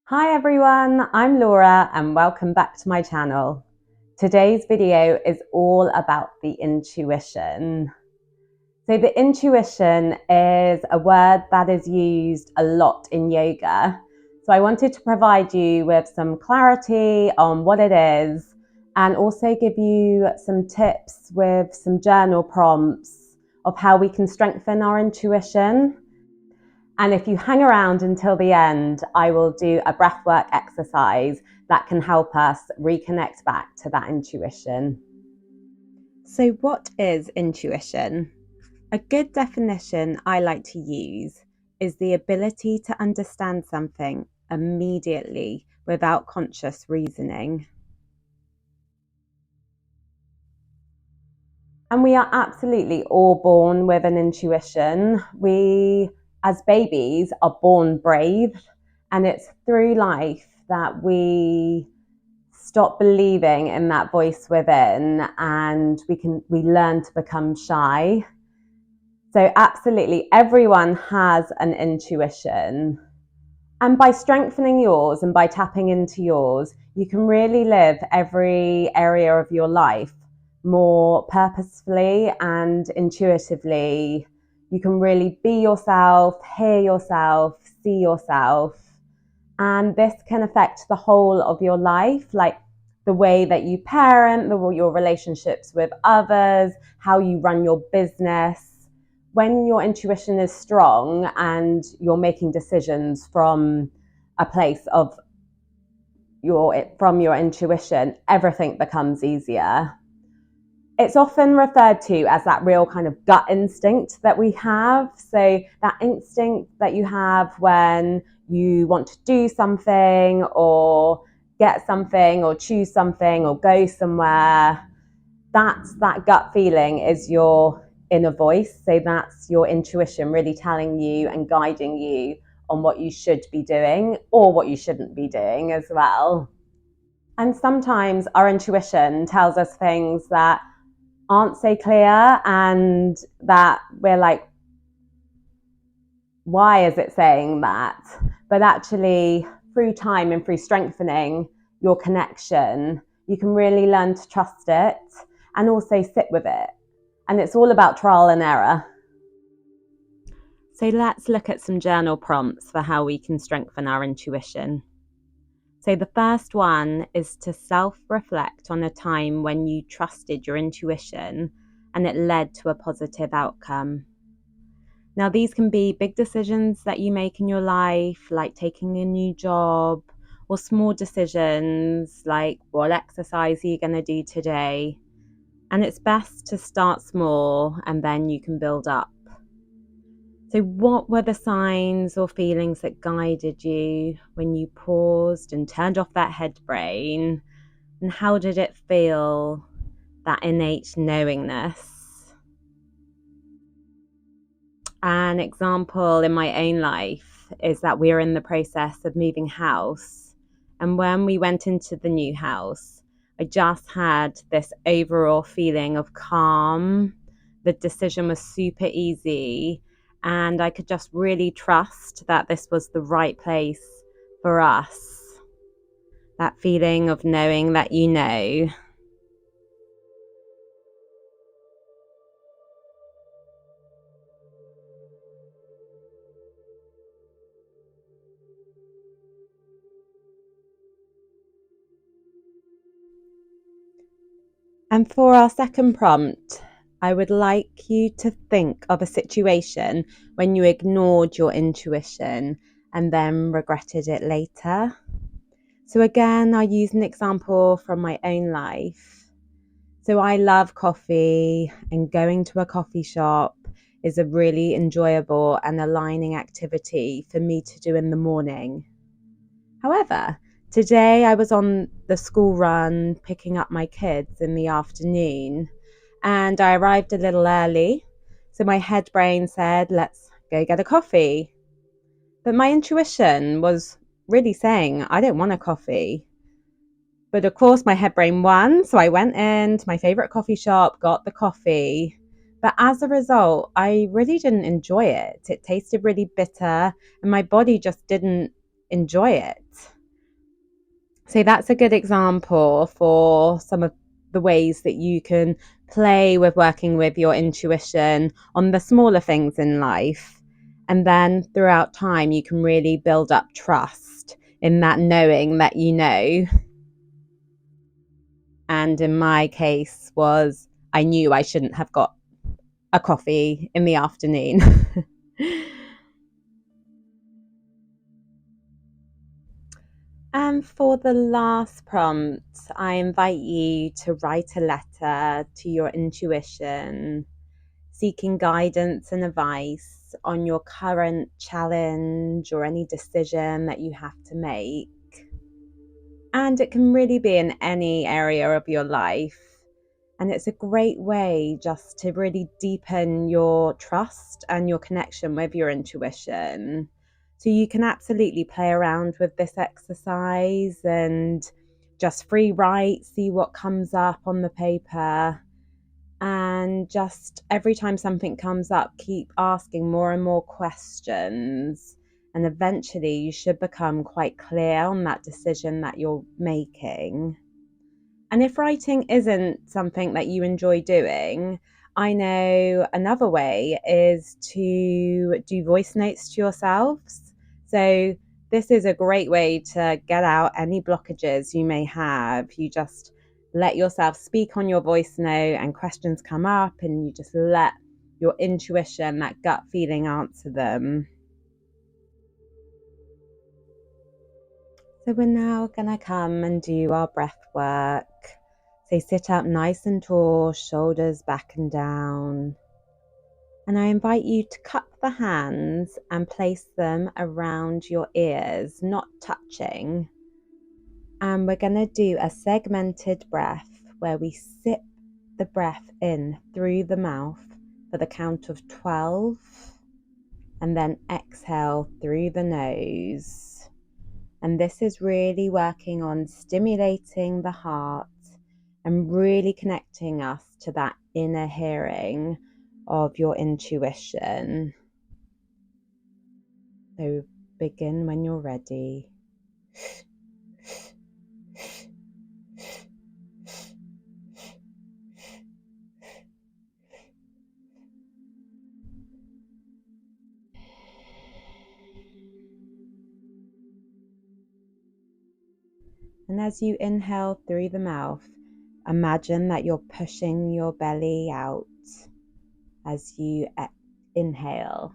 Hi everyone, I'm Laura and welcome back to my channel. Today's video is all about the intuition. So the intuition is a word that is used a lot in yoga. So I wanted to provide you with some clarity on what it is and also give you some tips with some journal prompts of how we can strengthen our intuition. And if you hang around until the end, I will do a breathwork exercise that can help us reconnect back to that intuition. So what is intuition? A good definition I like to use is the ability to understand something immediately without conscious reasoning. And we are absolutely all born with an intuition. We, as babies, are born brave, and it's through life that we stop believing in that voice within, and we learn to become shy. So absolutely, everyone has an intuition. And by strengthening yours and by tapping into yours, you can really live every area of your life more purposefully and intuitively. You can really be yourself, hear yourself, see yourself. And this can affect the whole of your life, like the way that you parent, your relationships with others, how you run your business. When your intuition is strong and you're making decisions from a place of your intuition, everything becomes easier. It's often referred to as that real kind of gut instinct that we have. So that instinct that you have when you want to do something or get something or choose something or go somewhere, that gut feeling is your inner voice. So that's your intuition really telling you and guiding you on what you should be doing or what you shouldn't be doing as well. And sometimes our intuition tells us things that aren't so clear and that we're like, why is it saying that? But actually, through time and through strengthening your connection, you can really learn to trust it and also sit with it. And it's all about trial and error. So let's look at some journal prompts for how we can strengthen our intuition. So the first one is to self-reflect on a time when you trusted your intuition and it led to a positive outcome. Now, these can be big decisions that you make in your life, like taking a new job, or small decisions like what exercise are you going to do today. And it's best to start small and then you can build up. So what were the signs or feelings that guided you when you paused and turned off that head brain? And how did it feel, that innate knowingness? An example in my own life is that we're in the process of moving house. And when we went into the new house, I just had this overall feeling of calm. The decision was super easy. And I could just really trust that this was the right place for us. That feeling of knowing that you know. And for our second prompt, I would like you to think of a situation when you ignored your intuition and then regretted it later. So again, I'll use an example from my own life. So I love coffee, and going to a coffee shop is a really enjoyable and aligning activity for me to do in the morning. However, today I was on the school run picking up my kids in the afternoon and I arrived a little early. So my head brain said, let's go get a coffee. But my intuition was really saying, I don't want a coffee. But of course, my head brain won. So I went in to my favorite coffee shop, got the coffee. But as a result, I really didn't enjoy it. It tasted really bitter and my body just didn't enjoy it. So that's a good example for some of the ways that you can play with working with your intuition on the smaller things in life. And then throughout time, you can really build up trust in that knowing that you know. And in my case was I knew I shouldn't have got a coffee in the afternoon. And for the last prompt, I invite you to write a letter to your intuition, seeking guidance and advice on your current challenge or any decision that you have to make. And it can really be in any area of your life. And it's a great way just to really deepen your trust and your connection with your intuition. So you can absolutely play around with this exercise and just free write, see what comes up on the paper. And just every time something comes up, keep asking more and more questions. And eventually you should become quite clear on that decision that you're making. And if writing isn't something that you enjoy doing, I know another way is to do voice notes to yourselves. So this is a great way to get out any blockages you may have. You just let yourself speak on your voice note and questions come up and you just let your intuition, that gut feeling, answer them. So we're now going to come and do our breath work. So sit up nice and tall, shoulders back and down. And I invite you to cup the hands and place them around your ears, not touching. And we're going to do a segmented breath where we sip the breath in through the mouth for the count of 12 and then exhale through the nose. And this is really working on stimulating the heart and really connecting us to that inner hearing of your intuition. So begin when you're ready. And as you inhale through the mouth, imagine that you're pushing your belly out as you inhale.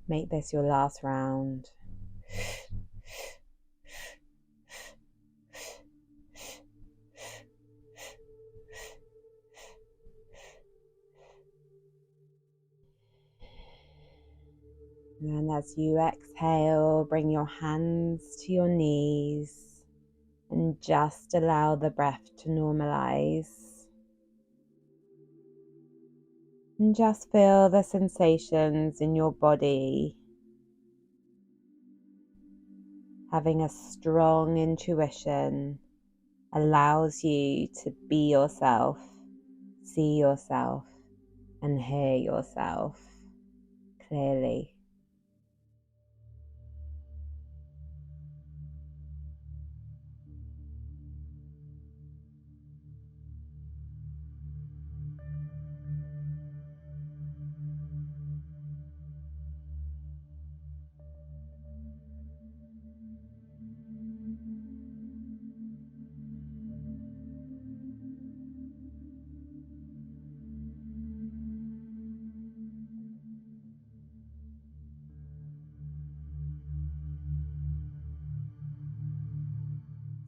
Make this your last round. And as you exhale, bring your hands to your knees and just allow the breath to normalize. And just feel the sensations in your body. Having a strong intuition allows you to be yourself, see yourself, and hear yourself clearly.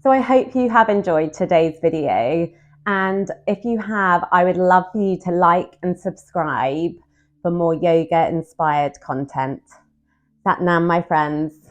So I hope you have enjoyed today's video, and if you have, I would love for you to like and subscribe for more yoga inspired content. Sat Nam, my friends.